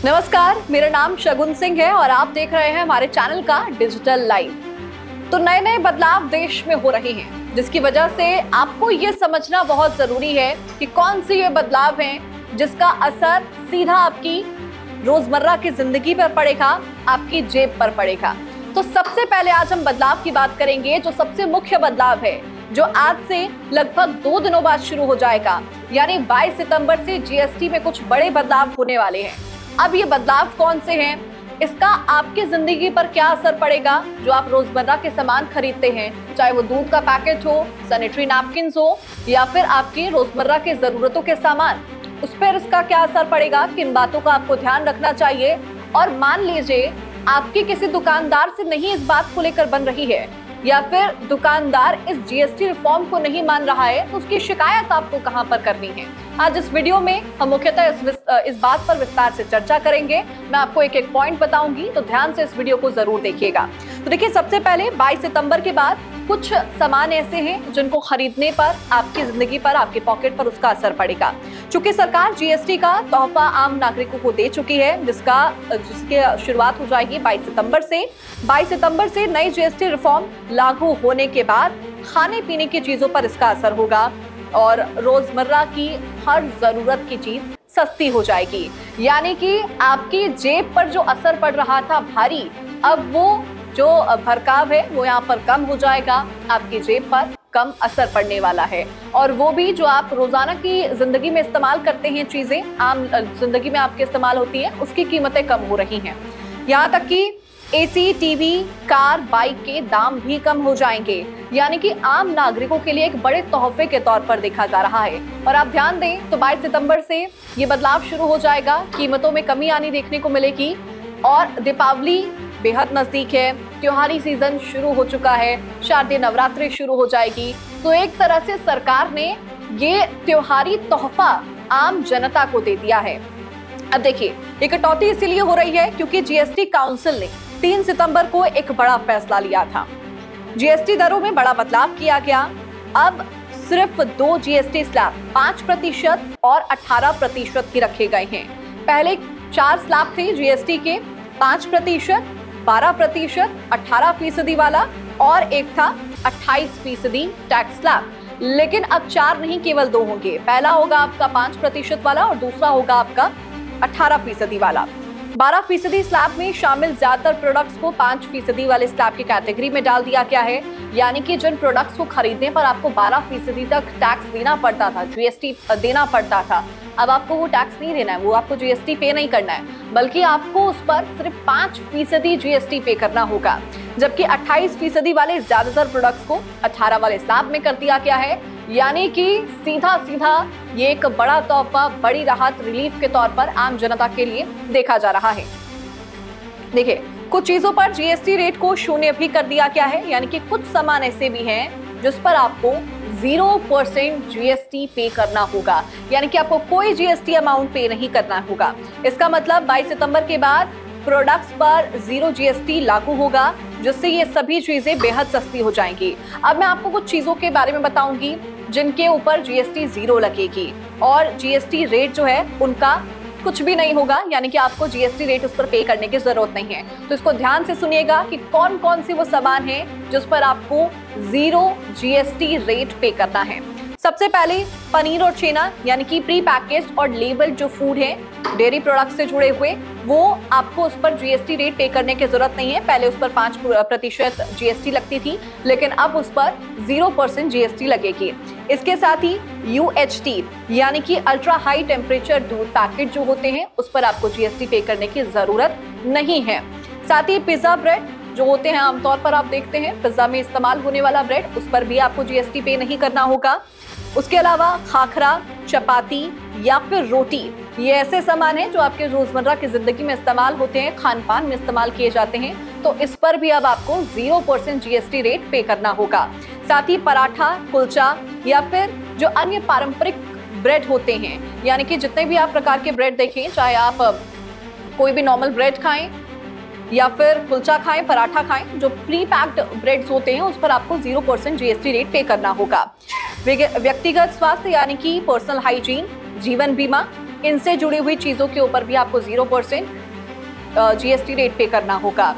नमस्कार, मेरा नाम शगुन सिंह है और आप देख रहे हैं हमारे चैनल का डिजिटल लाइव। तो नए नए बदलाव देश में हो रहे हैं, जिसकी वजह से आपको ये समझना बहुत जरूरी है कि कौन सी ये बदलाव हैं जिसका असर सीधा आपकी रोजमर्रा की जिंदगी पर पड़ेगा, आपकी जेब पर पड़ेगा। तो सबसे पहले आज हम बदलाव की बात करेंगे, जो सबसे मुख्य बदलाव है, जो आज से लगभग 2 दिनों बाद शुरू हो जाएगा, यानी 22 सितंबर से जीएसटी में कुछ बड़े बदलाव होने वाले हैं। अब ये बदलाव कौन से हैं, इसका आपकी जिंदगी पर क्या असर पड़ेगा। जो आप रोजमर्रा के सामान खरीदते हैं, चाहे वो दूध का पैकेट हो, सैनिटरी नैपकिन हो, या फिर आपकी रोजमर्रा के जरूरतों के सामान, उस पर इसका क्या असर पड़ेगा, किन बातों का आपको ध्यान रखना चाहिए। और मान लीजिए आपकी किसी दुकानदार से नहीं इस बात को लेकर बन रही है, या फिर दुकानदार इस जीएसटी रिफॉर्म को नहीं मान रहा है, तो उसकी शिकायत आपको कहां पर करनी है। आज इस वीडियो में हम मुख्यतः इस बात पर विस्तार से चर्चा करेंगे। मैं आपको एक एक पॉइंट बताऊंगी, तो ध्यान से इस वीडियो को जरूर देखिएगा। तो देखिए, सबसे पहले 22 सितंबर के बाद कुछ सामान ऐसे हैं जिनको खरीदने पर आपकी जिंदगी पर, आपके पॉकेट पर उसका असर पड़ेगा। चूंकि सरकार जीएसटी का तोहफा आम नागरिकों को दे चुकी है, जिसकी शुरुआत हो जाएगी 22 सितंबर से। 22 सितंबर से नई जीएसटी रिफॉर्म लागू होने के बाद खाने पीने की चीजों पर इसका असर होगा और रोजमर्रा की हर जरूरत की चीज सस्ती हो जाएगी। यानी कि आपकी जेब पर जो असर पड़ रहा था भारी, अब वो जो भरकाव है वो यहाँ पर कम हो जाएगा। आपकी जेब पर कम असर पड़ने वाला है, और वो भी जो आप रोजाना की जिंदगी में इस्तेमाल करते हैं, चीजें आम जिंदगी में आपके इस्तेमाल होती हैं, उसकी कीमतें कम हो रही हैं। यहाँ तक कि एसी, टीवी, कार, बाइक के दाम भी कम हो जाएंगे। यानी कि आम नागरिकों के लिए एक बड़े तोहफे के तौर पर देखा जा रहा है। और आप ध्यान दें तो 22 सितंबर से ये बदलाव शुरू हो जाएगा, कीमतों में कमी आनी देखने को मिलेगी। और दीपावली बेहद नजदीक है, त्योहारी सीजन शुरू हो चुका है, शारदीय नवरात्रि शुरू हो जाएगी। तो एक तरह से सरकार ने ये त्योहारी तोहफा आम जनता को दे दिया है। अब देखिए, ये कटौती इसीलिए हो रही है क्योंकि जीएसटी काउंसिल ने 3 सितंबर को एक बड़ा फैसला लिया था। जीएसटी दरों में बड़ा बदलाव किया गया। अब सिर्फ 2 जीएसटी स्लैब 5% और 18% ही रखे गए हैं। पहले 4 स्लैब थे जीएसटी के, 5%, 12%, 18% वाला, और एक था 28% टैक्स स्लैब। लेकिन अब 4 नहीं, केवल 2 होंगे। पहला होगा आपका 5% वाला और दूसरा होगा आपका 18% वाला। 12% स्लैब में शामिल ज्यादातर प्रोडक्ट्स को 5% वाले स्लैब की कैटेगरी में डाल दिया गया है। यानी कि जिन प्रोडक्ट्स को खरीदने पर आपको 12% तक टैक्स देना पड़ता था, जीएसटी देना पड़ता था, अब आपको वो टैक्स नहीं देना है, वो आपको जीएसटी पे नहीं करना है, बल्कि आपको उस पर सिर्फ 5% जीएसटी पे करना होगा। जबकि 28% वाले ज्यादातर प्रोडक्ट्स को 18 वाले स्लैब में कर दिया गया है। यानी कि सीधा सीधा ये एक बड़ा तोहफा, बड़ी राहत, रिलीफ के तौर पर आम जनता के लिए देखा जा रहा है। देखिए, कुछ चीजों पर जीएसटी रेट को 0 भी कर दिया गया है। यानी कि कुछ सामान ऐसे भी हैं जिस पर आपको 0% जीएसटी पे करना होगा। यानी कि आपको कोई जीएसटी अमाउंट पे नहीं करना होगा। इसका मतलब 22 सितंबर के बाद प्रोडक्ट्स पर 0 जीएसटी लागू होगा, जिससे ये सभी चीजें बेहद सस्ती हो जाएंगी। अब मैं आपको कुछ चीजों के बारे में बताऊंगी जिनके ऊपर जीएसटी 0 लगेगी, और जीएसटी रेट जो है उनका कुछ भी नहीं होगा। यानी कि आपको जीएसटी रेट उस पर पे करने की जरूरत नहीं है। तो इसको ध्यान से सुनिएगा कि कौन कौन सी वो सामान है जिस पर आपको 0 जीएसटी रेट पे करना है। सबसे पहले पनीर और छेना, यानी कि प्री पैकेज्ड और लेबल्ड जो फूड है, डेयरी प्रोडक्ट से जुड़े हुए, वो आपको उस पर जीएसटी रेट पे करने की जरूरत नहीं है। पहले उस पर 5% जीएसटी लगती थी, लेकिन अब उस पर 0% जीएसटी लगेगी। इसके साथ ही यूएचटी, यानी कि अल्ट्रा हाई टेम्परेचर दूध पैकेट जो होते हैं, उस पर आपको जीएसटी पे करने की जरूरत नहीं है। साथ ही पिज्जा ब्रेड जो होते हैं, आमतौर पर आप देखते हैं पिज्जा में इस्तेमाल होने वाला ब्रेड, उस पर भी आपको जीएसटी पे नहीं करना होगा। उसके अलावा खाखरा, चपाती या फिर रोटी, ये ऐसे सामान हैं जो आपके रोजमर्रा की जिंदगी में इस्तेमाल होते हैं, खान पान में इस्तेमाल किए जाते हैं, तो इस पर भी अब आपको 0% जीएसटी रेट पे करना होगा। साथ ही पराठा, कुलचा या फिर जो अन्य पारंपरिक ब्रेड होते हैं, यानी कि जितने भी आप प्रकार के ब्रेड देखें, चाहे आप कोई भी नॉर्मल ब्रेड खाएं या फिर कुलचा खाएं, पराठा खाएं, जो प्री पैक्ड ब्रेड्स होते हैं उस पर आपको 0% जीएसटी रेट पे करना होगा। व्यक्तिगत स्वास्थ्य यानी कि पर्सनल हाइजीन, जीवन बीमा, इनसे जुड़ी हुई चीजों के ऊपर भी आपको 0% जीएसटी रेट पे करना होगा।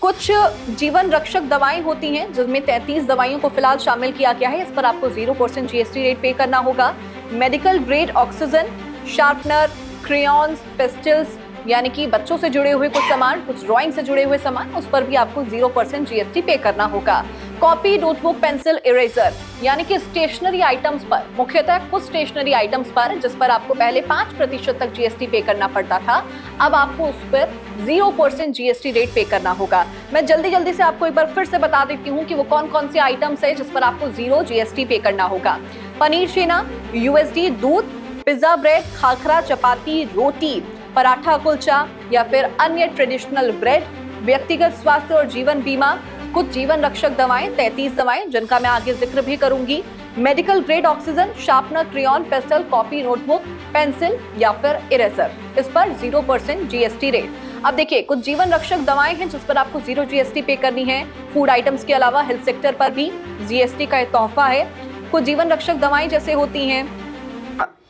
कुछ जीवन रक्षक दवाएं होती हैं जिसमें 33 दवाइयों को फिलहाल शामिल किया गया है, इस पर आपको 0% जीएसटी रेट पे करना होगा। Medical grade oxygen, sharpener, crayons, pastels यानी कि बच्चों से जुड़े हुए कुछ सामान, कुछ ड्राइंग से जुड़े हुए सामान, उस पर भी आपको 0% जीएसटी पे करना होगा। कॉपी, नोटबुक, पेंसिल, इरेजर यानी कि स्टेशनरी आइटम्स पर, मुख्यतः कुछ स्टेशनरी आइटम्स पर जिस पर आपको पहले 5% तक जीएसटी पे करना पड़ता था, अब आपको उस पर 0% जीएसटी रेट पे करना होगा। मैं जल्दी से आपको एक बार फिर से बता देती हूँ कि वो कौन कौन से आइटम्स है जिस पर आपको 0 जीएसटी पे करना होगा। पनीर छेना, यूएसडी दूध, पिज्जा ब्रेड, खाखरा, चपाती, रोटी, पराठा, कुलचा या फिर अन्य ट्रेडिशनल ब्रेड, व्यक्तिगत स्वास्थ्य और जीवन बीमा, कुछ जीवन रक्षक दवाएं, 33 दवाएं जिनका मैं आगे जिक्र भी करूंगी, medical grade oxygen, sharpener, crayon, pastel, copy, notebook, pencil या फिर इरेजर, इस पर 0% जीएसटी रेट। अब देखिए, कुछ जीवन रक्षक दवाएं हैं जिस पर आपको 0 जीएसटी पे करनी है। फूड आइटम्स के अलावा हेल्थ सेक्टर पर भी जीएसटी का तोहफा है। कुछ जीवन रक्षक दवाएं जैसे होती हैं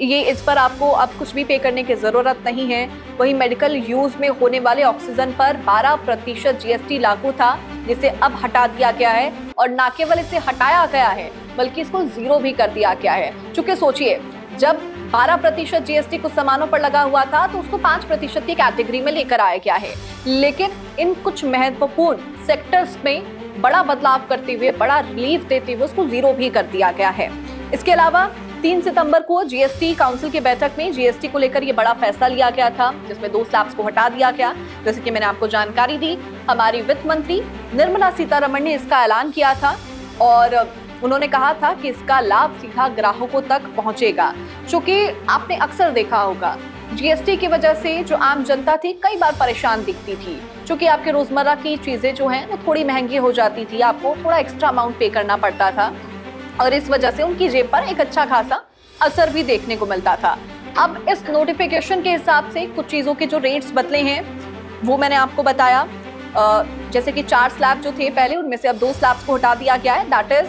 ये, इस पर आपको अब कुछ भी पे करने की जरूरत नहीं है। वही मेडिकल यूज में होने वाले ऑक्सीजन पर 12% जीएसटी लागू था, जिसे अब हटा दिया गया है और न केवल इसे हटाया गया है बल्कि इसको 0 भी कर दिया गया है। चूंकि सोचिए, जब 12% जीएसटी कुछ सामानों पर लगा हुआ था तो उसको 5% की कैटेगरी में लेकर आया गया है, लेकिन इन कुछ महत्वपूर्ण सेक्टर्स में बड़ा बदलाव करते हुए, बड़ा रिलीफ देते हुए उसको 0 भी कर दिया गया है। इसके अलावा 3 सितंबर को जीएसटी काउंसिल की बैठक में जीएसटी को लेकर ये बड़ा फैसला लिया गया था, जिसमें 2 स्लैब्स को हटा दिया गया। जैसे कि मैंने आपको जानकारी दी, हमारी वित्त मंत्री निर्मला सीतारमण ने इसका ऐलान किया था और उन्होंने कहा था कि इसका लाभ सीधा ग्राहकों तक पहुंचेगा। चूंकि आपने अक्सर देखा होगा, जीएसटी की वजह से जो आम जनता थी कई बार परेशान दिखती थी, क्योंकि आपके रोजमर्रा की चीजें जो हैं वो थोड़ी महंगी हो जाती थी, आपको थोड़ा एक्स्ट्रा अमाउंट पे करना पड़ता था और इस वजह से उनकी जेब पर एक अच्छा खासा असर भी देखने को मिलता था। अब इस नोटिफिकेशन के हिसाब से कुछ चीजों के जो रेट्स बदले हैं वो मैंने आपको बताया। जैसे कि 4 स्लैब जो थे पहले, उनमें से अब 2 स्लैब्स को हटा दिया गया है। दैट इज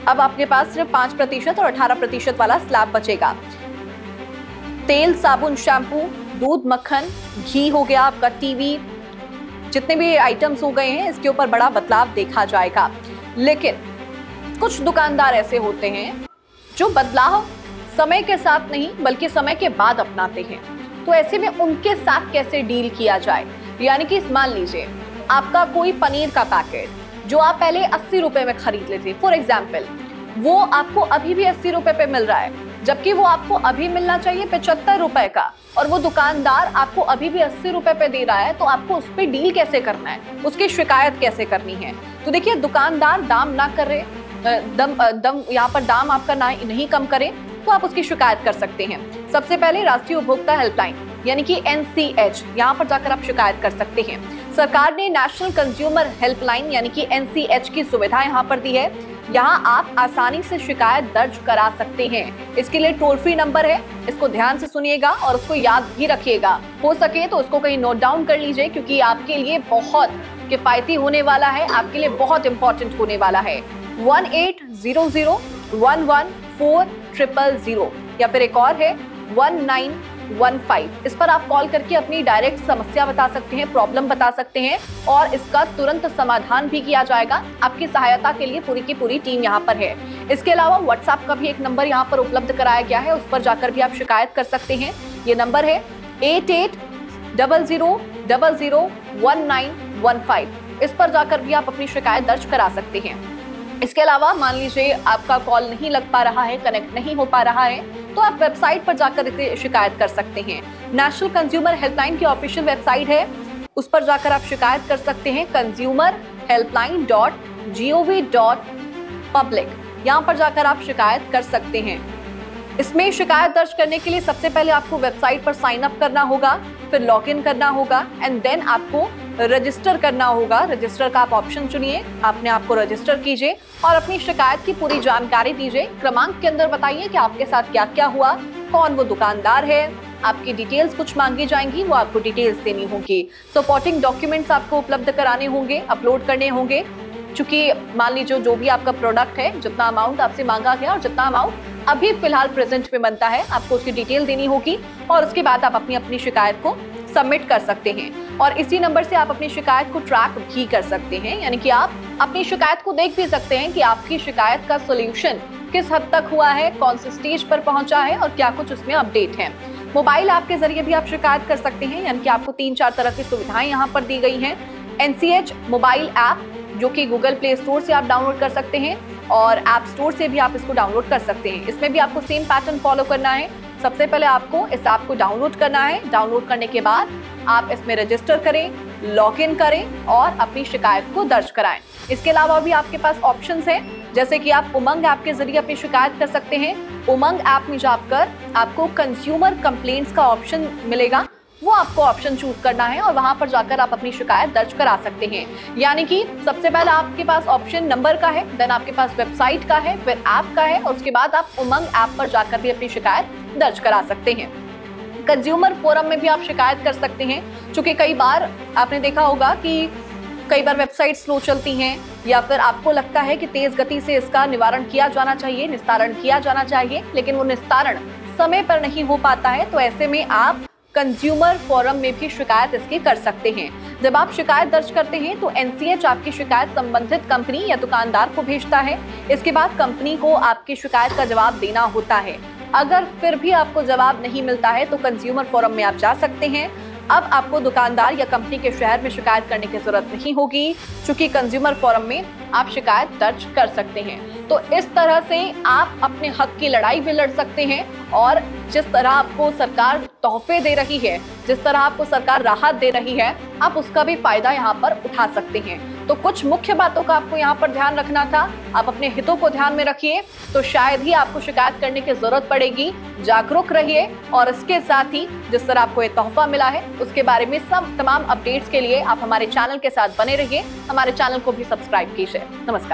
अब आपके पास सिर्फ 5% और 18% वाला स्लैब बचेगा। तेल, साबुन, शैम्पू, दूध, मक्खन, घी हो गया, आपका टीवी, जितने भी आइटम्स हो गए हैं इसके ऊपर बड़ा बदलाव देखा जाएगा। लेकिन कुछ दुकानदार ऐसे होते हैं जो बदलाव समय के साथ नहीं बल्कि समय के बाद अपनाते हैं, तो ऐसे में उनके साथ कैसे डील किया जाए। यानी कि मान लीजिए, आपका कोई पनीर का पैकेट जो आप पहले 80 रुपए में खरीद लेते, फॉर एग्जाम्पल, वो आपको अभी भी 80 रुपए पे मिल रहा है, जबकि वो आपको अभी मिलना चाहिए 75 रुपए का, और वो दुकानदार आपको अभी भी 80 रुपए पे दे रहा है, तो आपको उस पर डील कैसे करना है, उसकी शिकायत कैसे करनी है। तो देखिए, दुकानदार दाम ना करे, यहाँ पर दाम आपका नहीं कम करे, तो आप उसकी शिकायत कर सकते हैं। सबसे पहले राष्ट्रीय उपभोक्ता हेल्पलाइन यानी कि NCH, यहाँ पर जाकर आप शिकायत कर सकते हैं। सरकार ने नेशनल कंज्यूमर हेल्पलाइन यानी कि NCH की सुविधा यहाँ पर दी है। यहाँ आप आसानी से शिकायत दर्ज करा सकते हैं। इसके लिए टोल फ्री नंबर है, इसको ध्यान से सुनिएगा और उसको याद भी रखिएगा। हो सके तो उसको कहीं नोट डाउन कर लीजिए, क्योंकि आपके लिए बहुत किफायती होने वाला है, आपके लिए बहुत इंपॉर्टेंट होने वाला है। 1800114000 या फिर एक और है 1915। इस पर आप कॉल करके अपनी डायरेक्ट समस्या बता सकते हैं, प्रॉब्लम बता सकते हैं और इसका तुरंत समाधान भी किया जाएगा। आपकी सहायता के लिए पूरी की पूरी टीम यहाँ पर है। इसके अलावा व्हाट्सएप का भी एक नंबर यहाँ पर उपलब्ध कराया गया है, उस पर जाकर भी आप शिकायत कर सकते हैं। ये नंबर है 8800001915। इस पर जाकर भी आप अपनी शिकायत दर्ज करा सकते हैं। इसके अलावा मान लीजिए आपका कॉल नहीं लग पा रहा है, कनेक्ट नहीं हो पा रहा है, तो आप वेबसाइट पर जाकर इसे शिकायत कर सकते हैं। नेशनल कंज्यूमर हेल्पलाइन की ऑफिशियल वेबसाइट है, उस पर जाकर आप शिकायत कर सकते हैं। consumerhelpline.gov.public, यहाँ पर जाकर आप शिकायत कर सकते हैं। इसमें शिकायत दर्ज करने के लिए सबसे पहले आपको वेबसाइट पर साइन अप करना होगा, फिर लॉग इन करना होगा एंड देन आपको रजिस्टर करना होगा। रजिस्टर का आप ऑप्शन चुनिए, अपने आप को रजिस्टर कीजिए और अपनी शिकायत की पूरी जानकारी दीजिए। क्रमांक के अंदर बताइए कि आपके साथ क्या क्या हुआ, कौन वो दुकानदार है, आपकी डिटेल्स कुछ मांगी जाएंगी, वो आपको डिटेल्स देनी होगी। सपोर्टिंग डॉक्यूमेंट्स आपको उपलब्ध कराने होंगे, अपलोड करने होंगे। चूंकि मान लीजिए जो भी आपका प्रोडक्ट है, जितना अमाउंट आपसे मांगा गया और जितना अमाउंट अभी फिलहाल प्रेजेंट में बनता है, आपको उसकी डिटेल देनी होगी और उसके बाद आप अपनी शिकायत को सबमिट कर सकते हैं और इसी नंबर से आप अपनी शिकायत को ट्रैक भी कर सकते हैं, यानी कि आप अपनी शिकायत को देख भी सकते हैं कि आपकी शिकायत का सॉल्यूशन किस हद तक हुआ है, कौन से स्टेज पर पहुंचा है और क्या कुछ उसमें अपडेट है। मोबाइल ऐप के जरिए भी आप शिकायत कर सकते हैं, यानी कि आपको 3-4 तरह की सुविधाएं यहाँ पर दी गई हैं। NCH मोबाइल ऐप, जो कि गूगल प्ले स्टोर से आप डाउनलोड कर सकते हैं और ऐप स्टोर से भी आप इसको डाउनलोड कर सकते हैं। इसमें भी आपको सेम पैटर्न फॉलो करना है। सबसे पहले आपको इस ऐप को डाउनलोड करना है। डाउनलोड करने के बाद आप इसमें रजिस्टर करें, लॉग इन करें और अपनी शिकायत को दर्ज कराएं। इसके अलावा भी आपके पास ऑप्शंस हैं, जैसे कि आप उमंग ऐप के जरिए अपनी शिकायत कर सकते हैं। उमंग ऐप में जाकर आपको कंज्यूमर कंप्लेंट्स का ऑप्शन मिलेगा, वो आपको ऑप्शन चूज करना है और वहां पर जाकर आप अपनी शिकायत दर्ज करा सकते हैं। यानी कि सबसे पहले आपके पास ऑप्शन नंबर का है, देन आपके पास वेबसाइट का है, फिर ऐप का है और उसके बाद आप उमंग ऐप पर जाकर भी अपनी शिकायत दर्ज करा सकते हैं। कंज्यूमर फोरम में भी आप शिकायत कर सकते हैं, क्योंकि कई बार आपने देखा होगा कि कई बार वेबसाइट स्लो चलती हैं या फिर आपको लगता है कि तेज गति से इसका निवारण किया जाना चाहिए, निस्तारण किया जाना चाहिए, लेकिन वो निस्तारण समय पर नहीं हो पाता है। तो ऐसे में आप कंज्यूमर फोरम में भी शिकायत इसकी कर सकते हैं। जब आप शिकायत दर्ज करते हैं तो NCH आपकी शिकायत संबंधित कंपनी या दुकानदार को भेजता है। इसके बाद कंपनी को आपकी शिकायत का जवाब देना होता है। अगर फिर भी आपको जवाब नहीं मिलता है तो कंज्यूमर फोरम में आप जा सकते हैं। अब आपको दुकानदार या कंपनी के शहर में शिकायत करने की जरूरत नहीं होगी, क्योंकि कंज्यूमर फोरम में आप शिकायत दर्ज कर सकते हैं। तो इस तरह से आप अपने हक की लड़ाई भी लड़ सकते हैं और जिस तरह आपको सरकार तोहफे दे रही है, जिस तरह आपको सरकार राहत दे रही है, आप उसका भी फायदा यहाँ पर उठा सकते हैं। तो कुछ मुख्य बातों का आपको यहाँ पर ध्यान रखना था। आप अपने हितों को ध्यान में रखिए तो शायद ही आपको शिकायत करने की जरूरत पड़ेगी। जागरूक रहिए और इसके साथ ही जिस तरह आपको ये तोहफा मिला है उसके बारे में तमाम अपडेट्स के लिए आप हमारे चैनल के साथ बने रहिए। हमारे चैनल को भी सब्सक्राइब कीजिए। नमस्कार।